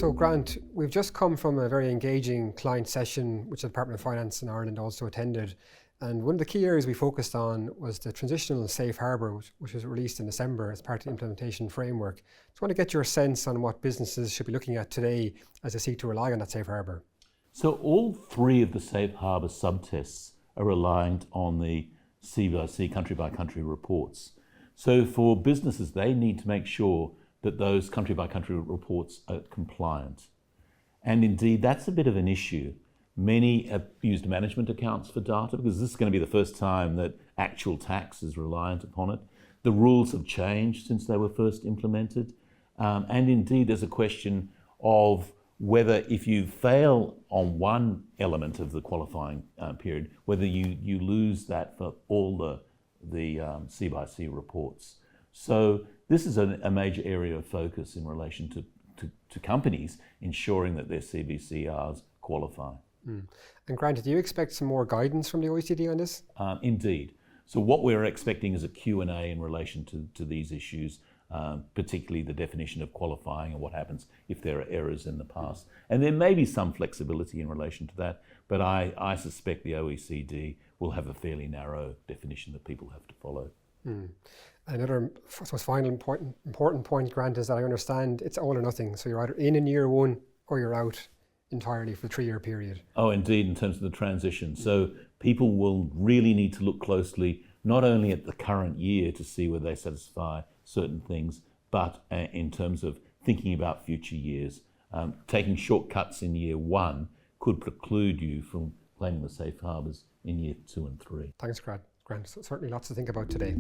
So Grant, we've just come from a very engaging client session, which the Department of Finance in Ireland also attended. And one of the key areas we focused on was the Traditional Safe Harbour, which was released in December as part of the implementation framework. Just want to get your sense on what businesses should be looking at today as they seek to rely on that safe harbour. So all three of the safe harbour subtests are reliant on the C-by-C, country-by-country reports. So for businesses, they need to make sure that those country-by-country reports are compliant. And indeed, that's a bit of an issue. Many have used management accounts for data because this is going to be the first time that actual tax is reliant upon it. The rules have changed since they were first implemented. And indeed, there's a question of whether if you fail on one element of the qualifying period, whether you lose that for all the C-by-C reports. So this is a major area of focus in relation to companies ensuring that their CBCRs qualify. And Grant, do you expect some more guidance from the OECD on this? Indeed. So what we're expecting is a Q&A in relation to these issues, particularly the definition of qualifying and what happens if there are errors in the past. And there may be some flexibility in relation to that, but I suspect the OECD will have a fairly narrow definition that people have to follow. Another, I suppose, final important point, Grant, is that I understand it's all or nothing. So you're either in year one or you're out entirely for the 3-year period. Oh, indeed, in terms of the transition. So people will really need to look closely, not only at the current year to see whether they satisfy certain things, but in terms of thinking about future years. Taking shortcuts in year one could preclude you from claiming the safe harbours in year 2 and 3. Thanks, Grant. Certainly lots to think about today.